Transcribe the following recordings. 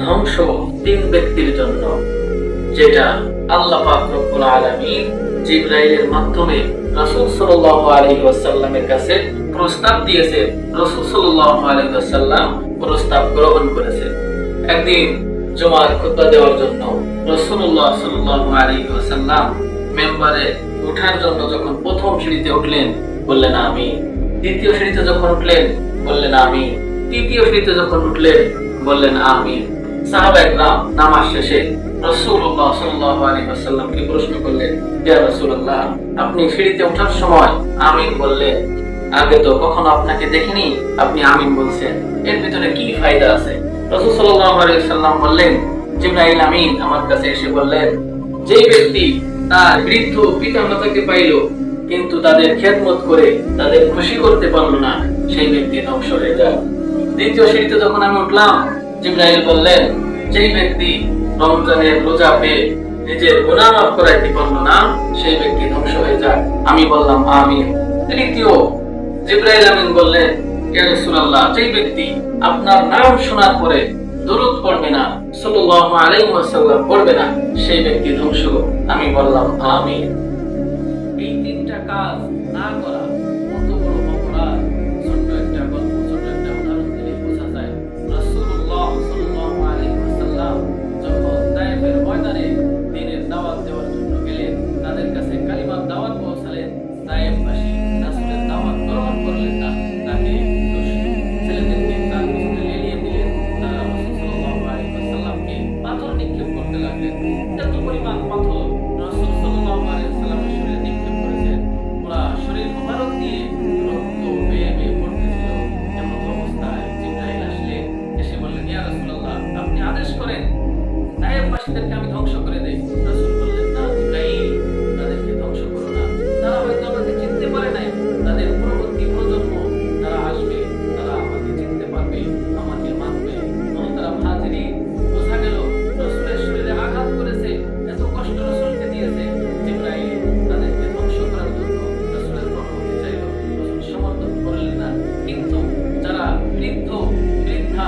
ধ্বংস তিন ব্যক্তির জন্য, যেটা আল্লাহ পাক রব্বুল আলামিন জিবরাইলের মাধ্যমে রাসূল সাল্লাল্লাহু আলাইহি ওয়াসাল্লামের কাছে প্রস্তাব দিয়েছে। রাসূল সাল্লাল্লাহু আলাইহি ওয়াসাল্লাম প্রস্তাব গ্রহণ করেছে। একদিন জুমার খুতবা দেওয়ার জন্য রাসূলুল্লাহ সাল্লাল্লাহু আলাইহি ওয়াসাল্লাম মিম্বারে ওঠার জন্য যখন প্রথম সিঁড়িতে উঠলেন, বললেন আমিন। দ্বিতীয় সিঁড়িতে যখন উঠলেন, বললেন আমিন। তৃতীয় সিঁড়িতে যখন উঠলেন, বললেন আমিন। সাহাবায়ে-কেরাম নামাজ শেষে রাসূলুল্লাহ সাল্লাল্লাহু আলাইহি ওয়াসাল্লামকে প্রশ্ন করলেন, ইয়া রাসূলুল্লাহ, আপনি সিঁড়িতে ওঠার সময় আমিন বললেন, আগে তো কখনো আপনাকে দেখিনি, আপনি আমিন বলছেন, এর ভিতরে কি ফায়দা আছে? রাসূল সাল্লাল্লাহু আলাইহি ওয়াসাল্লাম বললেন, জিবরাইল আমিন আমার কাছে এসে বললেন, যেই ব্যক্তি তার বৃদ্ধ পিতামাতাকে পাইল কিন্তু তাদের খেদমত করে তাদের খুশি করতে পারলো না, সেই ব্যক্তি ধ্বংস হয়ে যায়। দ্বিতীয় সিঁড়িতে যখন আমি উঠলাম, জিবরাইল বললেন, যেই ব্যক্তি রমজানের রোজা পেয়ে নিজের গুনাহ মাফ করাইতে পারলো না, সেই ব্যক্তি ধ্বংস হয়ে যায়। আমি বললাম আমিন। তৃতীয় জিবরাইল আমিন বললেন, ইয়া রাসূলুল্লাহ, যেই ব্যক্তি আপনার নাম শোনার পরে দরুদ পড়বে না, সাল্লাল্লাহু আলাইহি ওয়াসাল্লাম পড়বে না, সেই ব্যক্তি ধ্বংস। আমি বললাম আমিন। এই তিনটা কাজ না করা কত বড় অপরাধ। ছোট্ট একটা গল্প, ছোট্ট একটা উদাহরণ দিলে বোঝা যায়। রাসূলুল্লাহ সাল্লাল্লাহু আলাইহি ওয়াসাল্লাম যখন তায়েফের ময়দানে দ্বীনের দাওয়াত দেওয়ার জন্য গেলেন, তাদের কাছে কালিমার দাওয়াত পৌঁছালেন, তায়েফবাসী রাসূলের দাওয়াত গ্রহণ করলেন না, তাকে ছেলেদেরকে তার পিছনে লেলিয়ে দিলেন। তারা রাসূল সাল্লাল্লাহু আলাইহি ওয়াসাল্লামকে পাথর নিক্ষেপ করতে লাগলেন। এত পরিমাণ পাথর রাসূল সাল্লাল্লাহু আলাইহি ওয়াসাল্লামের শরীরে নিক্ষেপ করেছেন, পুরা শরীর মোবারক দিয়ে রক্ত বেয়ে বেয়ে পড়তেছিল। এমন অবস্থায় জিবরাইল আসলেন, এসে বললেন, ইয়া রাসূলুল্লাহ, আপনি আদেশ করেন তায়েফবাসীদেরকে আমি ধ্বংস করে দেই। রাসূল বললেন, না জিবরাইল, তাদেরকে ধ্বংস করো না। তারা হয়তো আমাকে চিনতে পারে নাই, তাদের পরবর্তী প্রজন্ম তারা আসবে, তারা আমাকে চিনতে পারবে, আমাকে মানবে। তারা হাজিরি বোঝা গেল রাসূলের শরীরে আঘাত করেছে, এত কষ্ট রাসূলকে দিয়েছে। জিবরাইল তাদেরকে ধ্বংস করার জন্য রাসূলের অনুমতি চাইল, রাসূল সমর্থন করলেন না। কিন্তু যারা বৃদ্ধ বৃদ্ধা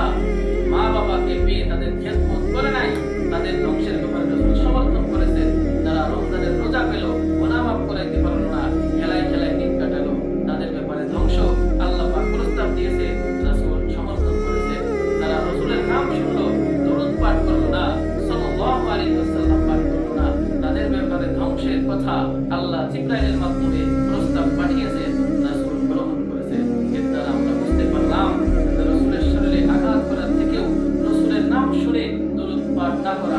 মা বাবাকে পেয়ে তাদের খেদমত করে নাই, তাদের ধ্বংসের ব্যাপারে রাসূল সমর্থন করেছেন। যারা রমজানের রোজা পেল, গুনাহ মাফ করাইতে পারল না, খেলায় খেলায় দিন কাটালো, তাদের ব্যাপারে ধ্বংস আল্লাহ পাক প্রস্তাব দিয়েছে, রাসূল সমর্থন করেছেন। যারা রাসূলের নাম শুনলো, দরুদ পাঠ করলো না, সাল্লাল্লাহু আলাইহি ওয়াসাল্লাম পাঠ করলো না, তাদের ব্যাপারে ধ্বংসের কথা আল্লাহ জিবরাইলের মাধ্যমে প্রস্তাব পাঠিয়েছেন, রাসূল গ্রহণ করেছেন। এর দ্বারা আমরা বুঝতে পারলাম রাসূলের শরীরে আঘাত করার থেকেও রাসূলের নাম শুনে দরুদ পাঠ না করা